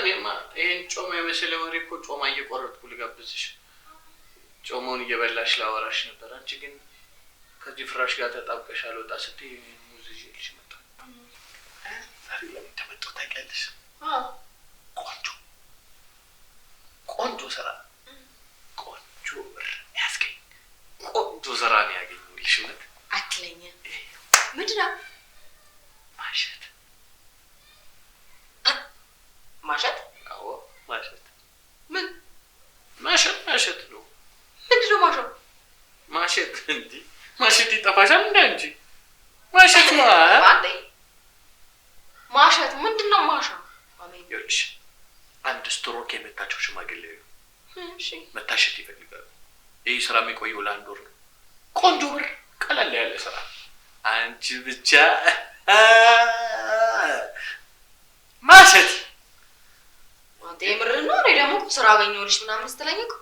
እኔማ ይሄን ጮማ የመሰለ ወሬ እኮ ጮማ እየቆረጥኩ ልጋብዝሽ ጮማውን እየበላሽ ላወራሽ ነበር። አንቺ ግን ከዚህ ፍራሽ ጋር ተጣብቀሽ አልወጣ ስትይ ሙዝ ይዤልሽ መጣሁ። ዛሬ ለምን ተመጣሁ ታውቂያለሽ? ቆንጆ ስራ ቆንጆ ብር ያስገኝ ቆንጆ ስራ ነው ያገኘሁልሽ። እውነት አትለኝም? ምንድን ነው? ማሸት ማሸት? አዎ ማሸት። ምን ማሸት ነው? ምንድን ነው ማሸት? ማሸት እንዴ ማሸት ይጠፋሻል እንዴ አንቺ? ማሸት ነው አንዴ ማሸት ምንድን ነው ማሸት? አሜን ይኸውልሽ አንድ ስትሮክ የመታቸው ሽማግሌ እሺ መታሸት ይፈልጋሉ። ይህ ስራ የሚቆየው ለአንድ ወር ነው። ቆንጆ ብር ቀለል ያለ ስራ። አንቺ ብቻ ማሸት አንተ የምርህን ነው? እኔ ደግሞ ስራ አገኘሁልሽ ምናምን ስትለኝ እኮ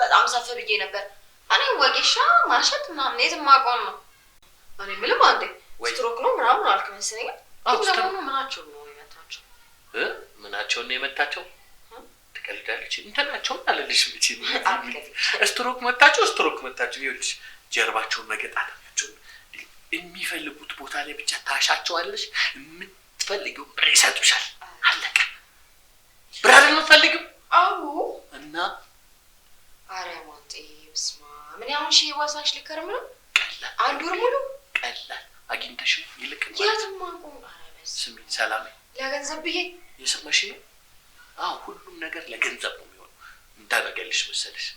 በጣም ሰፍ ብዬ ነበር። እኔ ወጌሻ ማሸት ምናምን የትም አውቀውን ነው። እኔ የምልህ አንዴ ስትሮክ ነው ምናምን አልክ መሰለኝ። ደግሞ ምናቸው ነው የመታቸው? ምናቸውን ነው የመታቸው? ትቀልዳለች። እንትናቸውን አለልሽም እቺ ስትሮክ መታቸው። ይኸውልሽ ጀርባቸውን መገጣጠሚያቸውን የሚፈልጉት ቦታ ላይ ብቻ ታሻቸዋለሽ። የምትፈልጊው ብር ይሰጡሻል። አለቀ። ብር አይደል የምትፈልጊው? አዎ። እና ኧረ ሞቴ በስመ አብ ምን ያሁን ሺህ ዋሳሽ ሊከርም ነው? ቀላል አንድ ወር ሙሉ ቀላል አግኝተሽ ይልቅ የትም አውቀው። ኧረ በስመ ስሚ ሰላም ለገንዘብ ብዬ የሰማሽ ነው? አዎ ሁሉም ነገር ለገንዘብ ነው የሚሆነው። እንዳደረገልሽ መሰለሽ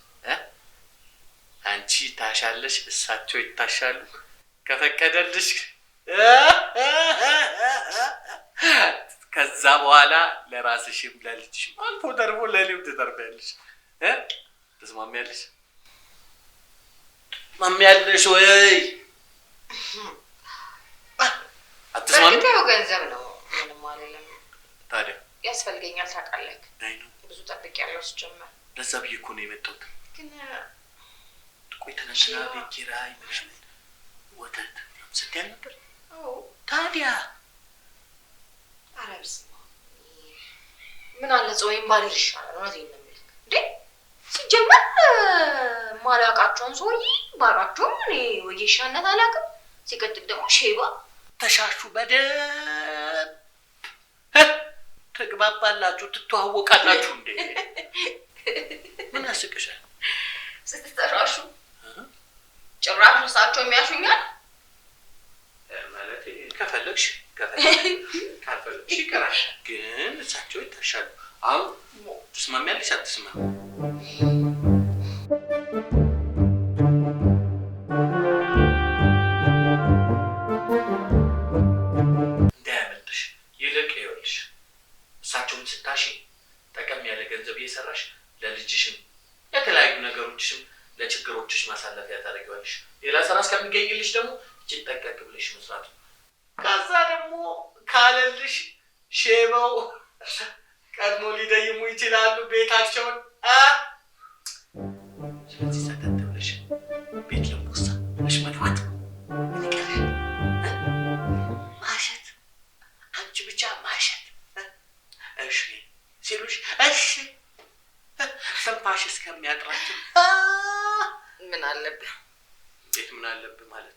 አንቺ ታሻለሽ፣ እሳቸው ይታሻሉ። ከፈቀደልሽ ከዛ በኋላ ለራስሽም ለልጅሽም አልፎ ተርፎ ለኔም ትተርፊያለሽ። ትስማሚያለሽ? ማሚያለሽ ወይ አትስማሚ? በርግጥ ገንዘብ ነው ምንም አይደለም። ታዲያ ያስፈልገኛል ታውቃለህ። አይ ነው ብዙ ጠብቄያለሁ ስጀምር። ለዛ ብዬ እኮ ነው የመጣሁት። ግን ቆይ ተነሽና ቤት ኪራይ ምናምን ወተት ስትያል ነበር። አዎ ታዲያ ኧረ በስመ አብ ምን አለ ጾይም ባድር ይሻላል። እውነቴን ነው የምልህ እንዴ ሲጀመር ማላውቃቸውን ሰውዬ ባሏቸውም እኔ ወጌሻነት አላውቅም። ሲቀጥል ደግሞ ሼባ ተሻሹ በደንብ ተግባባላችሁ፣ ትተዋወቃላችሁ። እንዴ ምን ያስቅሻል? ስትተሻሹ ጭራሽ እሳቸው የሚያሹኛል ማለት ከፈለግሽ ካልፈለግሽ ይቀራል። ግን እሳቸው ይታሻሉ። አሁን ትስማሚያለሽ አትስማሚ? እንዳያመልጥሽ። ይልቅ ይኸውልሽ እሳቸውን ስታሺ ጠቀም ያለ ገንዘብ እየሰራሽ ለልጅሽም የተለያዩ ነገሮችሽም ለችግሮችሽ ማሳለፊያ ታደርጊዋለሽ። ሌላ ስራ እስከሚገኝልሽ ደግሞ እጅግ ጠንቀቅ ብለሽ መስራቱ። ከዛ ደግሞ ካለልሽ ሼባው ቀድሞ ሊደይሙ ይችላሉ ቤታቸውን። ስለዚህ ሰተት ብለሽ ቤት ለምቦሳ ብለሽ መግባት ማሸት፣ አንቺ ብቻ ማሸት። እሺ ሲሉሽ እሺ ትንፋሽ እስከሚያጥራቸው ምን አለብህ? እንዴት ምን አለብህ ማለት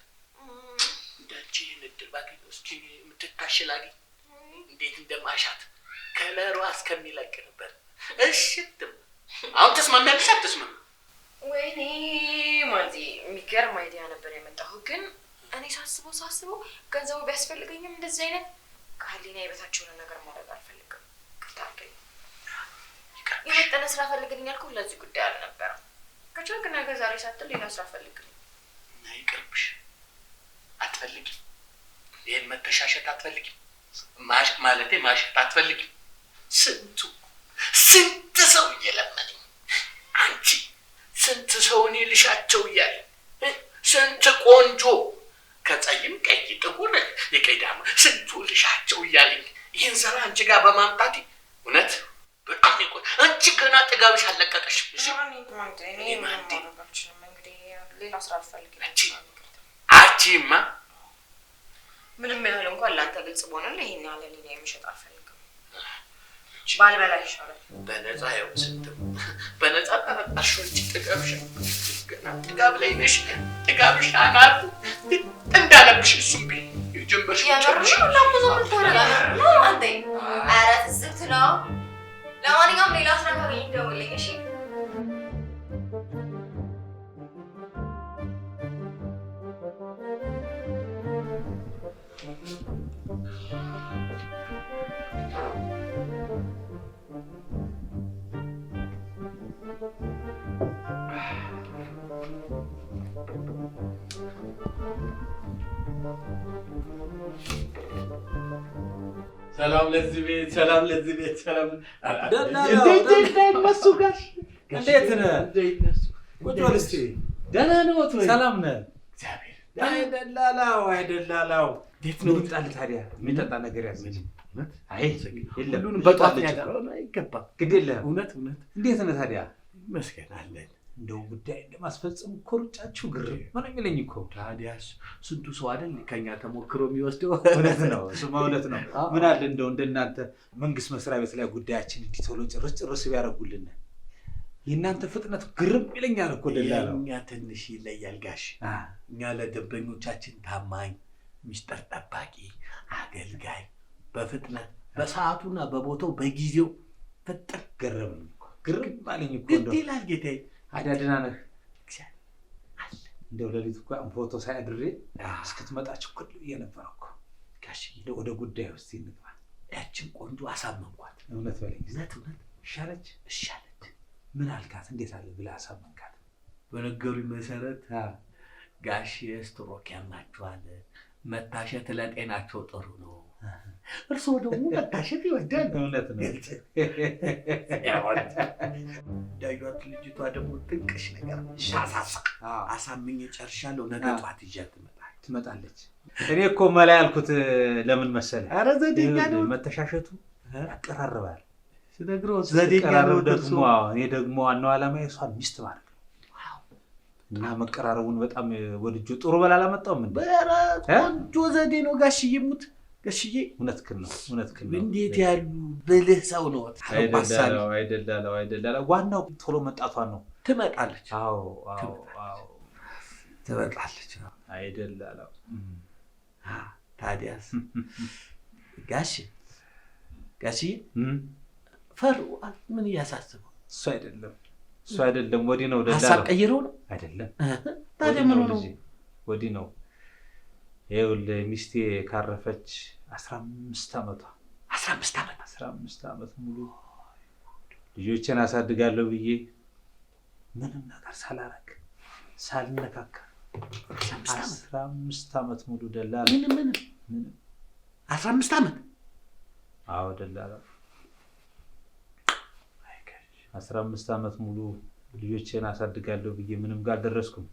እንዳንቺ ይህን እድል ባገኘሁ እስኪ የምትታሽል አግኝ እንዴት እንደማሻት ከለሯ እስከሚለቅ ነበር። እሽትም አሁን ተስማሚያለሽ አትስማሚ? ወይኔ ማለቴ የሚገርም አይዲያ ነበር የመጣሁ። ግን እኔ ሳስበው ገንዘቡ ቢያስፈልገኝም እንደዚህ አይነት ከህሊና የበታች የሆነ ነገር ማድረግ አልፈልግም። ቅርታ አድርገኝ። የመጠነ ስራ ፈልግልኝ ያልኩህ ለዚህ ጉዳይ አልነበረም። ከቻልክ ነገ ዛሬ ሳትል ሌላ ስራ ፈልግልኝ። እና ይቅርብሽ። አትፈልጊም? ይህን መተሻሸት አትፈልጊም? ማለቴ ማሸት አትፈልጊም? ስንት ሰው እየለመነኝ አንቺ ስንት ሰው እኔ ልሻቸው እያለ ስንት ቆንጆ ከጸይም ቀይ ጥቁር የቀይ ዳማ ስንቱ ልሻቸው እያለኝ ይህን ስራ አንቺ ጋር በማምጣት እውነት በጣም ይቆ አንቺ ገና ጥጋብሽ አለቀቀሽ። ሌላ ስራ አልፈልግም። አንቺማ ምንም ያህል እንኳን ለአንተ ግልጽ በሆነልህ ይሄን ያህል እኔ የሚሸጥ አልፈልግም። ባልበላ ይሻላል። በነፃ ያው ስትም በነፃ ጠረጣሽ እንጂ ጥገብሽ ገና ጥጋብ ላይ ነሽ። ጥጋብሽ አናት እንዳለብሽ እሱም ቢል የጀመርሽ ጨርሽ ለማንኛውም ሌላ ስራ ካገኘሽ ደውልልኝ እሺ? ሰላም ለዚህ ቤት፣ ሰላም ለዚህ ቤት፣ ሰላም እነሱ ጋር እንዴት ነህ? ቁጭ በል እስኪ። ደህና ነህ ወይ? ሰላም ነህ? አይደላላው እንዴት ነው? ይምጣልህ ታዲያ የሚጠጣ ነገር ያዝልኝ። አይ የለም ሁሉንም በጧት ያቀረበ አይገባም። ግድ የለህም። እውነት እንዴት ነህ ታዲያ? ይመስገን አለን። እንደው ጉዳይ እንደማስፈጸም እኮ ሩጫችሁ ግርም ምን የሚለኝ እኮ ታዲያስ ስንቱ ሰው አይደል ከኛ ተሞክሮ የሚወስደው። እውነት ነው፣ እሱማ እውነት ነው። ምን አለ እንደው እንደናንተ መንግስት መስሪያ ቤት ላይ ጉዳያችን እንዲህ ቶሎ ጭርስ ቢያደርጉልን። የእናንተ ፍጥነት ግርም ይለኛል እኮ ደላላው። እኛ ትንሽ ይለያል ጋሽ። እኛ ለደንበኞቻችን ታማኝ፣ ሚስጥር ጠባቂ፣ አገልጋይ፣ በፍጥነት በሰዓቱና በቦታው በጊዜው ፍጥር ግርም አለኝ እኮ እንደው ይላል ጌታዬ። አዲያ ደህና ነህ? እንደው ሌሊት እኮ ፎቶ ሳያድሬ እስክትመጣ ችኩል ብዬ ነበር እኮ ጋሽዬ። ወደ ጉዳዩ እስኪ እንግባ። ያችን ቆንጆ አሳመንኳት። እውነት በለኝ። እውነት እሻለች? ምን አልካት? እንዴት አለ ብለህ አሳመንካት? በነገሩኝ መሰረት ጋሽ ስትሮክ ያማቸዋል፣ መታሸት ለጤናቸው ጥሩ ነው። እርስዎ ደግሞ መታሸት ይወዳል። እውነት ነው። ዳዩት ልጅቷ ደግሞ ጥንቅሽ ነገር ሻሳሳ አሳምኜ ጨርሻለሁ። ነገ ጠዋት ይዣት ትመጣለች። እኔ እኮ መላ ያልኩት ለምን መሰለህ? ኧረ ዘዴኛ ነው። መተሻሸቱ ያቀራርባል። ስነግረው ዘዴኛ ነው ደግሞ። እኔ ደግሞ ዋናው ዓላማዬ እሷን ሚስት ማድረግ እና መቀራረቡን በጣም ወድጆ ጥሩ በላ አላመጣውም። ምን ቆንጆ ዘዴ ነው ጋሽዬ። ሙት ጋሽዬ እውነትህን ነው። እንዴት ያሉ ብልህ ሰው ነው። አይደላለው። ዋናው ቶሎ መጣቷን ነው። ትመጣለች። አዎ ትመጣለች። አይደላለው። ታዲያስ ጋሽዬ ፈሩ ምን እያሳስበው? እሱ አይደለም ወዲህ ነው። ደላለው ሀሳብ ቀይረው ነው አይደለም? ታዲያ ምን ነው? ወዲህ ነው። ይኸውልህ ሚስቴ ካረፈች 15 ዓመቷ። 15 ዓመት ሙሉ ልጆችን አሳድጋለሁ ብዬ ምንም ነገር ሳላረግ ሳልነካካ 15 ዓመት ሙሉ ደላላ። ምንም 15 ዓመት? አዎ ደላላ 15 ዓመት ሙሉ ልጆችን አሳድጋለሁ ብዬ ምንም ጋር አልደረስኩም።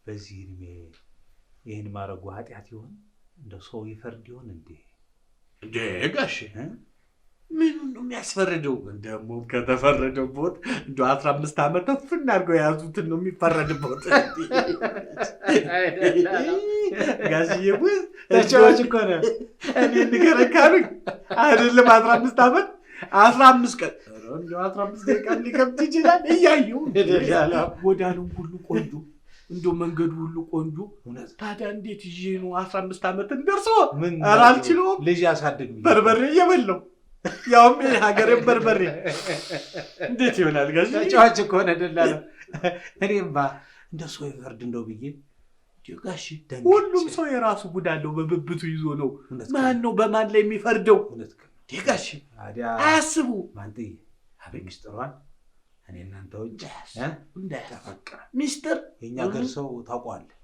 በዚህ እድሜ ይህን ማድረጉ ኃጢአት ይሆን? እንደ ሰው ይፈርድ ይሆን እንዴ? ጋሽ ምኑን ነው የሚያስፈርደው? ደግሞ ከተፈረደበት እንደ 15 ዓመት ተፍና አድርገው የያዙትን ነው የሚፈረድበት። ጋሽዬ ተጫዋች እኮ ነው። እኔ ንገረኝ ካሉኝ አይደለም 15 ዓመት 15 ቀን 15 ደቂቃ ሊከብድ ይችላል። እያየሁ ጎዳናው ሁሉ ቆንጆ፣ እንደው መንገዱ ሁሉ ቆንጆ። ታዲያ እንዴት ይዤ ነው 15 ዓመት እንደርሶ? ኧረ አልችለውም። ልጅ ያሳድግ በርበሬ እየበላሁ ያውም ሀገሬን በርበሬ እንዴት ይሆናል? ጋሽ ተጫዋች እኮ ነው ደላለው። እኔማ እንደ ሰው ይፈርድ እንደው ብዬ ጋሽ። ሁሉም ሰው የራሱ ጉድ አለው፣ በብብቱ ይዞ ነው። ማን ነው በማን ላይ የሚፈርደው? ጋሽ አያስቡ። ማንጥዬ አቤት ሚስጥሯን እኔ እናንተ ውጭ እንዳያፈቅር ሚስጥር የእኛ ሀገር ሰው ታውቋለህ።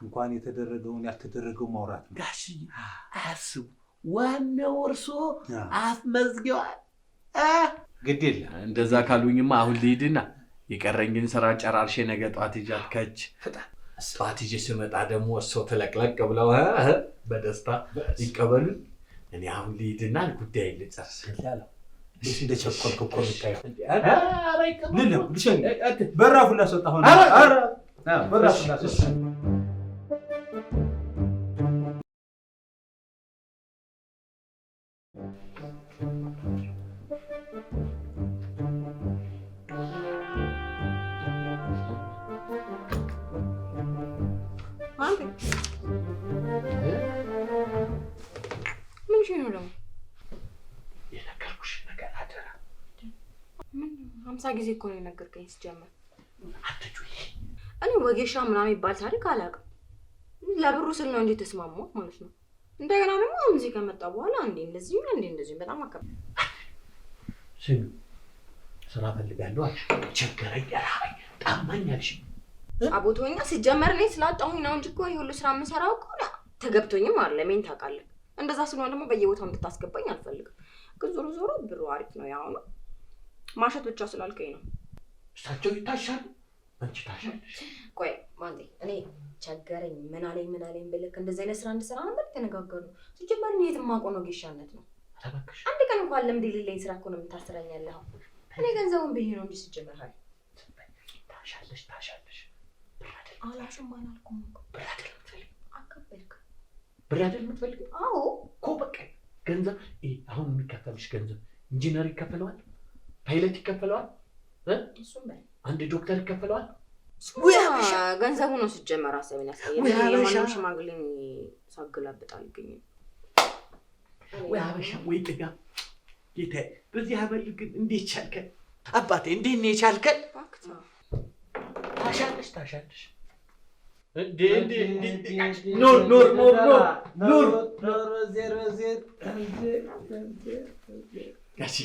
እንኳን የተደረገውን ያልተደረገው ማውራት ነው። ጋሽ አያስቡ። ዋናው እርሶ አፍ መዝጊያዋል። ግድ የለም እንደዛ ካሉኝማ አሁን ልሂድና የቀረኝን ስራ ጨራርሼ ነገ ጠዋት ይዣት ከች ጠዋት ይዤ ስመጣ ደግሞ እርሶ ተለቅለቅ ብለው በደስታ ይቀበሉኝ። እኔ አሁን ልሂድና ጉዳይ ልጨርስ። እንደቸኮልክ እኮ የምታየው በራፉን ላስወጣ ሆነ። በራፉን ላስወጣ 50 ጊዜ እኮ ነው የነገርከኝ ሲጀመር። አትጩይ። እኔ ወጌሻ ምናምን ይባል ታሪክ አላውቅም። ለብሩ ስል ነው እንጂ ተስማማው ማለት ነው። እንደገና ደግሞ አሁን እዚህ ከመጣ በኋላ እንዴ እንደዚህ በጣም አከብ ስሚ ስራ ፈልጋለሁ አልሽ፣ ቸገረኝ፣ ራበኝ፣ ጠማኝ አልሽ። አቦቶኛ ሲጀመር እኔ ስላጣሁኝ ነው እንጂ እኮ ይሄ ሁሉ ስራ የምሰራው እኮ ተገብቶኝም አይደለም። ምን ታውቃለህ? እንደዛ ስለሆነ ደግሞ በየቦታው እንድታስገባኝ አልፈልግም። ግን ዞሮ ብሩ አሪፍ ነው። ያው ነው ማሸት ብቻ ስላልከኝ ነው። እሳቸው ይታሻሉ፣ አንቺ ታሻለሽ። ቆይ ማንዴ እኔ ቸገረኝ ምን አለኝ ብለህ እንደዚህ አይነት ስራ እንድሰራ ነበር ተነጋገሩ። ሲጀመር እኔ የትማቆ ነው ጌሻነት ነው። ተባክሽ አንድ ቀን እንኳን ለምድ የሌለኝ ስራ እኮ ነው የምታስረኝ ያለው። እኔ ገንዘቡን ብዬ ነው እንጂ ሲጀመር ሀይ ታሻለሽ። አላሽም አላልኩም እኮ ብር አይደል የምትፈልጊው? አከበርክ ብር አይደል የምትፈልጊው? አዎ እኮ በቃ ገንዘብ አሁን የሚከፈልሽ ገንዘብ ኢንጂነር ይከፈለዋል፣ ፓይለት ይከፈለዋል፣ እሱም በል አንድ ዶክተር ይከፈለዋል። ገንዘቡ ነው ሲጀመር አሰብኝ የማንም ሽማግሌ ሳገላብጥ አልገኝም። ወይ አበሻ ወይ ጥጋ ጌታዬ፣ በዚህ ሀበል ግን እንዴት ቻልከን? አባቴ እንዴት ነው የቻልከን? ታሻለሽ እንዴ ኖር ጋሺ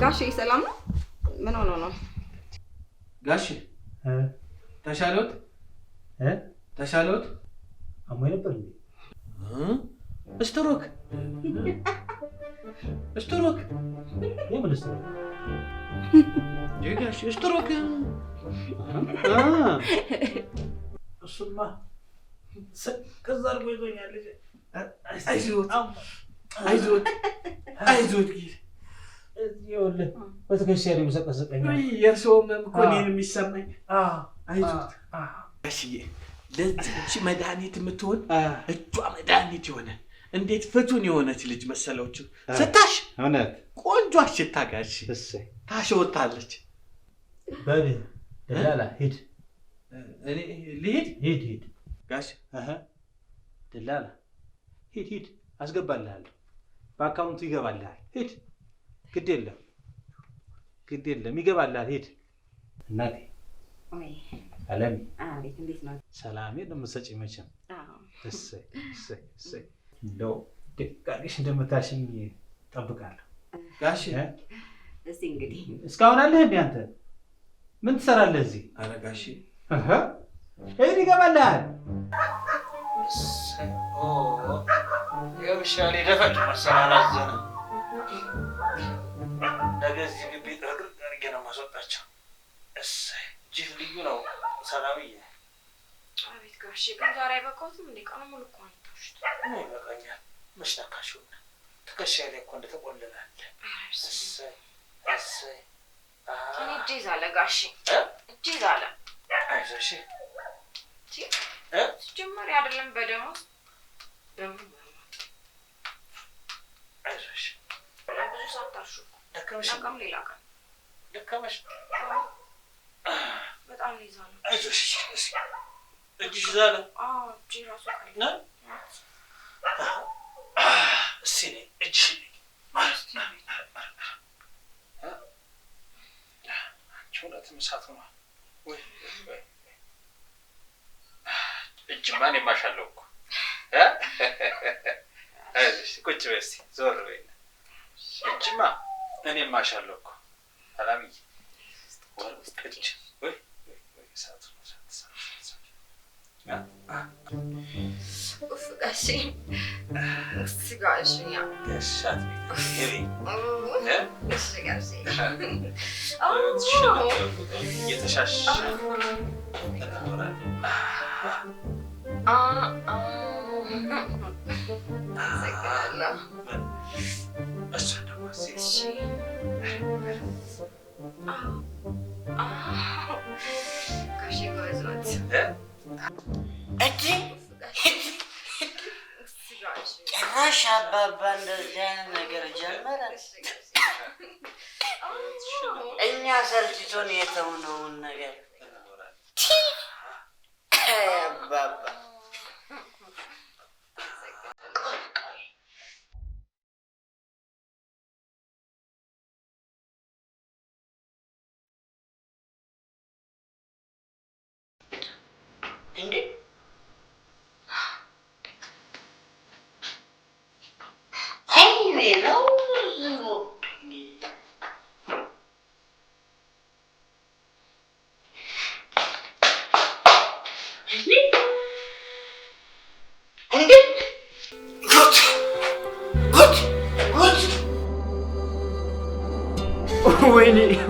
ጋሼ ሰላም ነው? ምን ሆኖ ነው ጋሼ? ተሻሎት? አሞኝ ነበር እንዴ? ስትሮክ የምን ስትሮክ? ጋሼ ስትሮክ እሱማ ከዛ አድርጎ ይዞኛል። አይዞት ይኸውልህ በትከሻዬ ላይ መሰቀሰቀኛል። የእርስዎም እኮ እኔን የሚሰማኝ። አይዞት ጋሽዬ፣ ለዚህች መድኃኒት የምትሆን እጇ መድኃኒት የሆነ እንዴት ፍቱን የሆነች ልጅ መሰለችው። ስታሽ እውነት ቆንጆ አሽታ ጋሽ ታሽወታለች። በል ደላላ ሂድ። እኔ ልሂድ? ሂድ ጋሽ ደላላ ሂድ አስገባልሃለሁ። በአካውንቱ ይገባልሃል። ሂድ ግድ የለም ይገባልሃል። ሂድ እናቴ። ወይ አለሚ አቤት፣ እንዴት ነው? ሰላሜን ነው የምትሰጪኝ መቼም። እሰይ እንደው ደጋግሽ እንደምታሽኝ እጠብቃለሁ ጋሽ። እስኪ እንግዲህ እስካሁን አለህ እንደ አንተ ምን ትሰራለህ እዚህ? ኧረ ጋሽ ሂድ ይገባልሃል። የብሻሌ ደፈጭ መሰናናዘነ ነገ እዚህ ግቢ ጥርግርግ አድርጌ ነው የማስወጣቸው። እሰይ እጅህ ልዩ ነው ሰላምዬ። አቤት ጋሼ፣ ግን ዛሬ አይበቃዎትም እንዴ? ቀኑ ሙሉ እኮ ነው ታሽቶ። እኔ ይበቃኛል። መች ነካሽውና ትከሻዬ ላይ እኮ እንደተቆለላለ። እሰይ እኔ እጄ ዛለ ጋሼ፣ እጄ ዛለ። አይዞሽ ሲጀመር አይደለም በደሞዝ አይዞሽ። ብዙ ሰዓት ታሹ ደከመሽ? ነገም ሌላ ቀን ደከመሽ? በጣም ይዛል። አይዞሽ። እጅሽ ዛለ? እጄ ራሱ ካለ እስኪ ነይ እጅሽ አንቺ ሁለትም እሳት ሆኗል። እጅማ እኔም አሻለሁ እኮ። አይዞሽ ቁጭ በይ እስኪ ዞር በይና። እጅማ እኔም አሻለሁ እኮ ሰላምዬ። እጅ ወይ እሳት ኡፍ ጋሼ፣ እሺ ጋሼ፣ ያሻት እሺ ጋሼ፣ እየተሻሻ ተናወራለን። እሱ ደግሞ ጋሼ ጎበዞት ጭራሽ አባባ እንደዚህ አይነት ነገር ጀመረ። እኛ ሰልችቶን የተውነውን ነገር አባባ እንዴ ነው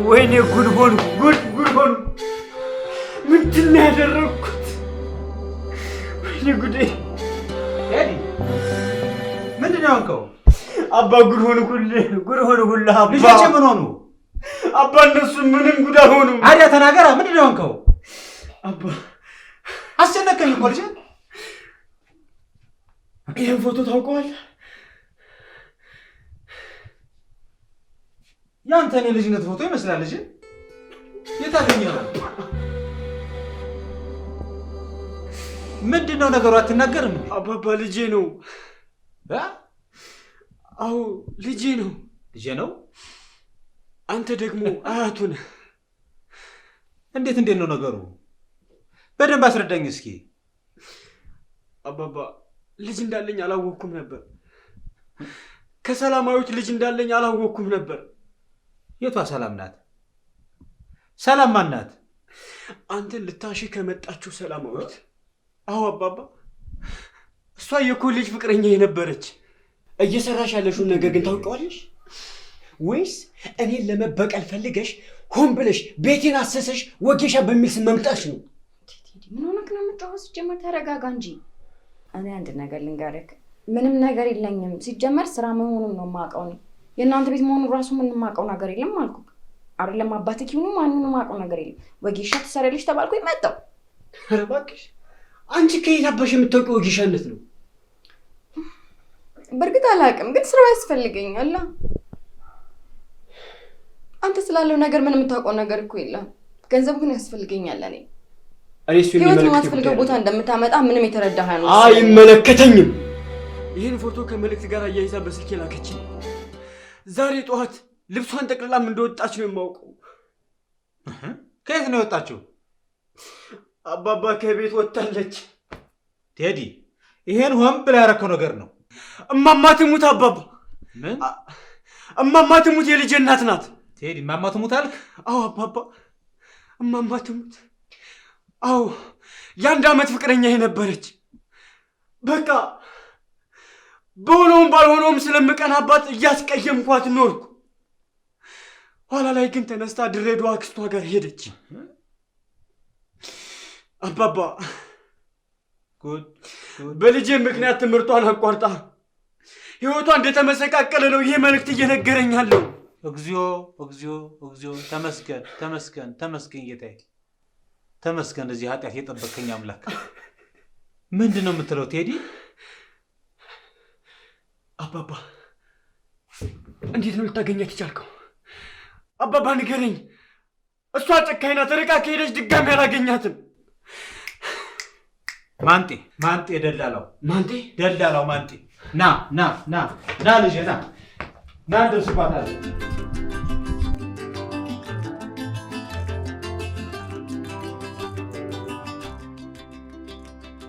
ወይኔ ጉድ ሆንኩ። ምንድን ነው ያደረግኩት? ወይኔ ጉዴ! ምንድን ነው ያልከው? አባ ጉድ ሆንኩልህ አባ። ልጆቼ ምን ሆኑ? አባ እነሱ ምንም ጉድ አልሆኑም። አዲያ ተናገራ። ምንድን ነው ያልከው? አባ አስጨነቀኝ እኮ ልጄ። ይህን ፎቶ ታውቀዋለህ? ያንተን የልጅነት ፎቶ ይመስላል ልጄ። የት አገኘኸው? ምንድን ነው ነገሩ? አትናገርም? አባባ ልጄ ነው። አዎ ልጄ ነው። ልጄ ነው? አንተ ደግሞ አያቱ ነህ። እንዴት ነው ነገሩ? በደንብ አስረዳኝ እስኪ። አባባ ልጅ እንዳለኝ አላወቅኩም ነበር። ከሰላማዊት ልጅ እንዳለኝ አላወቅኩም ነበር። የቷ ሰላም ናት? ሰላም ማን ናት? አንተን ልታሺ ከመጣችሁ ሰላማዊት። አዎ አባባ፣ እሷ የኮሌጅ ፍቅረኛ የነበረች። እየሰራሽ ያለሽውን ነገር ግን ታውቂዋለሽ ወይስ እኔን ለመበቀል ፈልገሽ ሆን ብለሽ ቤቴን አሰሰሽ ወጌሻ በሚል ስም መምጣሽ ነው? ምን ሆነክ ነው የምትጮኸው? ሲጀመር ተረጋጋ እንጂ። እኔ አንድ ነገር ልንገርህ፣ ምንም ነገር የለኝም። ሲጀመር ስራ መሆኑን ነው የማውቀው። የእናንተ ቤት መሆኑን ራሱ ምን የማውቀው ነገር የለም አልኩህ አይደለም? አባትህ ይሁኑ ማንንም የማውቀው ነገር የለም። ወጌሻ ትሰሪያለሽ ተባልኩኝ መጣሁ። ኧረ እባክሽ አንቺ ከየት አባሽ የምታውቂው ወጌሻነት ነው? በእርግጥ አላውቅም፣ ግን ስራው ያስፈልገኛል። አንተ ስላለው ነገር ምን የምታውቀው ነገር እኮ የለም። ገንዘቡ ግን ያስፈልገኛል። እኔ ህይወት የማስፈልገው ቦታ እንደምታመጣ ምንም የተረዳህ ነው። አይመለከተኝም። ይህን ፎቶ ከመልእክት ጋር አያይዛ በስልኬ ላከችኝ። ዛሬ ጠዋት ልብሷን ጠቅልላም እንደወጣች ነው የማውቀው። ከየት ነው የወጣችው? አባባ ከቤት ወጣለች። ቴዲ ይሄን ሆን ብላ ያረከው ነገር ነው። እማማ ትሙት አባባ። ምን? እማማ ትሙት የልጄ እናት ናት። ቴዲ እማማ ትሙት አልክ? አዎ አባባ እማማ ትሙት። አዎ የ1 ዓመት ፍቅረኛ የነበረች። በቃ በሆነውም ባልሆነውም ስለምቀናባት እያስቀየምኳት ኖርኩ። ኋላ ላይ ግን ተነስታ ድሬዳዋ አክስቷ ጋር ሄደች። አባባ በልጄ ምክንያት ትምህርቷን አቋርጣ ህይወቷ እንደተመሰቃቀለ ነው ይሄ መልእክት እየነገረኝ ያለው። እግዚኦ እግዚኦ እግዚኦ! ተመስገን ተመስገን ተመስገን ጌታዬ ተመስገን። እዚህ ኃጢአት የጠበቀኝ አምላክ። ምንድን ነው የምትለው ቴዲ? አባባ እንዴት ነው ልታገኛት የቻልከው? አባባ ንገረኝ። እሷ ጨካኝ ናት። ርቃ ከሄደች ድጋሚ አላገኛትም። ማንጤ ደላላው ደላላው ማንጤ ና ልጄ ና እንደርስባታለሁ።